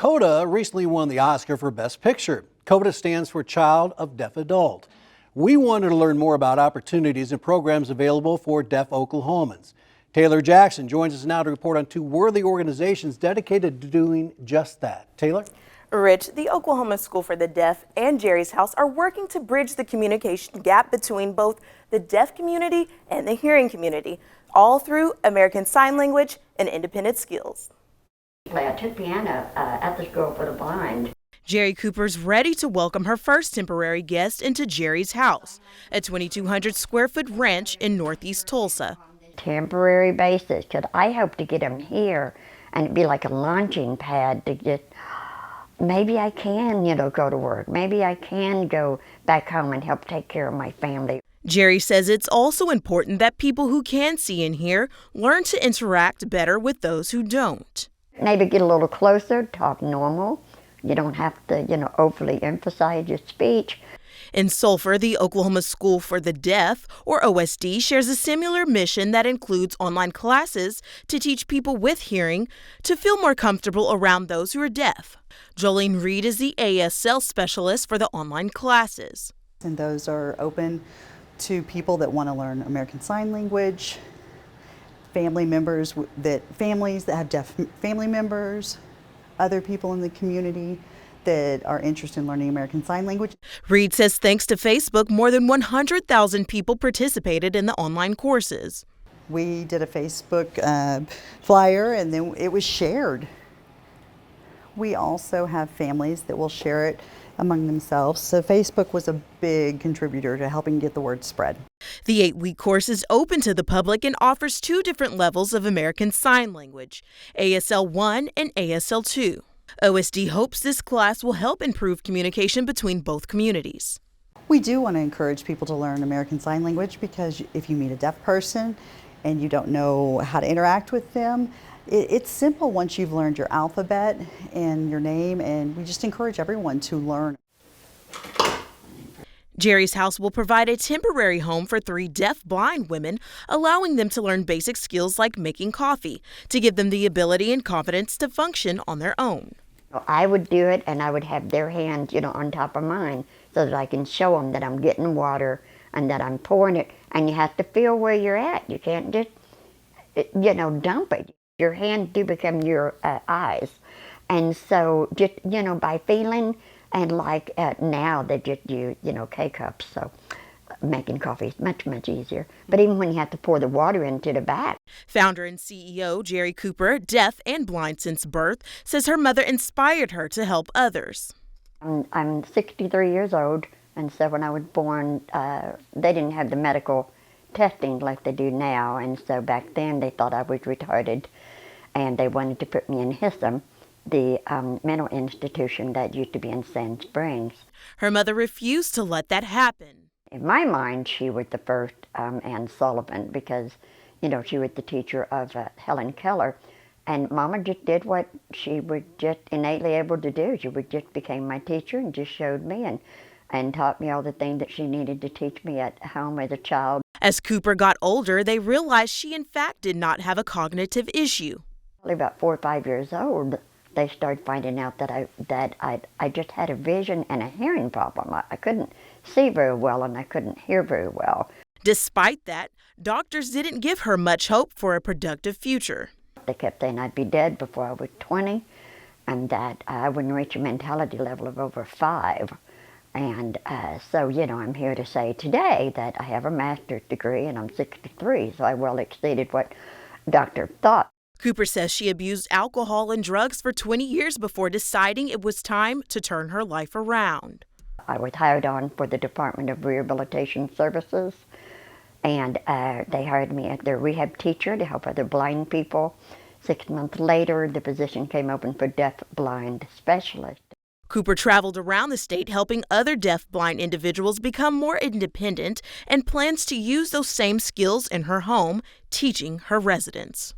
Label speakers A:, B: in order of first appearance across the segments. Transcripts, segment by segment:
A: CODA recently won the Oscar for Best Picture. CODA stands for Child of Deaf Adult. We wanted to learn more about opportunities and programs available for deaf Oklahomans. Taylor Jackson joins us now to report on two worthy organizations dedicated to doing just that. Taylor?
B: Rich, the Oklahoma School for the Deaf and Jerry's House are working to bridge the communication gap between both the deaf community and the hearing community, all through American Sign Language and independent skills.
C: I took piano at the School for the Blind.
B: Jerry Cooper's ready to welcome her first temporary guest into Jerry's House, a 2,200 square foot ranch in northeast Tulsa.
C: Temporary basis, because I hope to get them here and it'd be like a launching pad to get, maybe I can, go to work. Maybe I can go back home and help take care of my family.
B: Jerry says it's also important that people who can see and hear learn to interact better with those who don't.
C: Maybe get a little closer, talk normal. You don't have to, overly emphasize your speech.
B: In Sulphur, the Oklahoma School for the Deaf, or OSD, shares a similar mission that includes online classes to teach people with hearing to feel more comfortable around those who are deaf. Jolene Reed is the ASL specialist for the online classes.
D: And those are open to people that want to learn American Sign Language, families that have deaf family members, other people in the community that are interested in learning American Sign Language.
B: Reed says thanks to Facebook, more than 100,000 people participated in the online courses.
D: We did a Facebook flyer and then it was shared. We also have families that will share it among themselves, so Facebook was a big contributor to helping get the word spread.
B: The 8-week course is open to the public and offers 2 different levels of American Sign Language, ASL 1 and ASL 2. OSD hopes this class will help improve communication between both communities.
D: We do want to encourage people to learn American Sign Language because if you meet a deaf person and you don't know how to interact with them, it's simple once you've learned your alphabet and your name, and we just encourage everyone to learn.
B: Jerry's House will provide a temporary home for 3 deaf-blind women, allowing them to learn basic skills like making coffee, to give them the ability and confidence to function on their own.
C: I would do it and I would have their hands, on top of mine so that I can show them that I'm getting water and that I'm pouring it. And you have to feel where you're at. You can't just, dump it. Your hands do become your eyes. And so just, by feeling, and like now they just use, K-cups, so making coffee is much, much easier. But even when you have to pour the water into the bath.
B: Founder and CEO Jerry Cooper, deaf and blind since birth, says her mother inspired her to help others.
C: I'm 63 years old, and so when I was born, they didn't have the medical testing like they do now, and so back then they thought I was retarded, and they wanted to put me in HISM, the mental institution that used to be in Sand Springs.
B: Her mother refused to let that happen.
C: In my mind, she was the first Ann Sullivan because, she was the teacher of Helen Keller, and Mama just did what she was just innately able to do. She just became my teacher and just showed me and taught me all the things that she needed to teach me at home as a child.
B: As Cooper got older, they realized she in fact did not have a cognitive issue.
C: About 4 or 5 years old, they started finding out that I just had a vision and a hearing problem. I couldn't see very well and I couldn't hear very well.
B: Despite that, doctors didn't give her much hope for a productive future.
C: They kept saying I'd be dead before I was 20 and that I wouldn't reach a mentality level of over 5. And so, I'm here to say today that I have a master's degree and I'm 63, so I well exceeded what doctor thought.
B: Cooper says she abused alcohol and drugs for 20 years before deciding it was time to turn her life around.
C: I was hired on for the Department of Rehabilitation Services, and they hired me as their rehab teacher to help other blind people. 6 months later, the position came open for deaf-blind specialist.
B: Cooper traveled around the state helping other deaf-blind individuals become more independent and plans to use those same skills in her home, teaching her residents.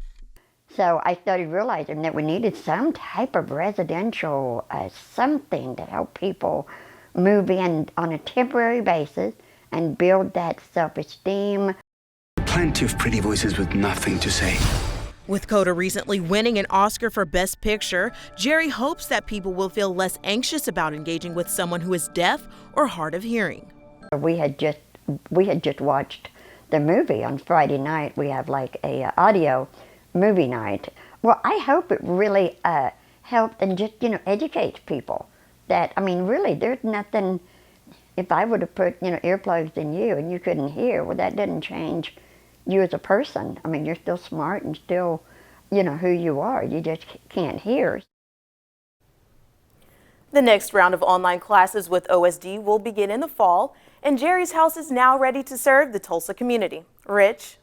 C: So I started realizing that we needed some type of residential something to help people move in on a temporary basis and build that self-esteem.
E: Plenty of pretty voices with nothing to say.
B: With Coda recently winning an Oscar for Best Picture, Jerry hopes that people will feel less anxious about engaging with someone who is deaf or hard of hearing.
C: We had just watched the movie on Friday night. We have like a audio movie night. Well, I hope it really helped and just, educates people. That, I mean, really, there's nothing, if I would have put, earplugs in you and you couldn't hear, well, that doesn't change you as a person. I mean, you're still smart and still, who you are. You just can't hear.
B: The next round of online classes with OSD will begin in the fall, and Jerry's house is now ready to serve the Tulsa community. Rich?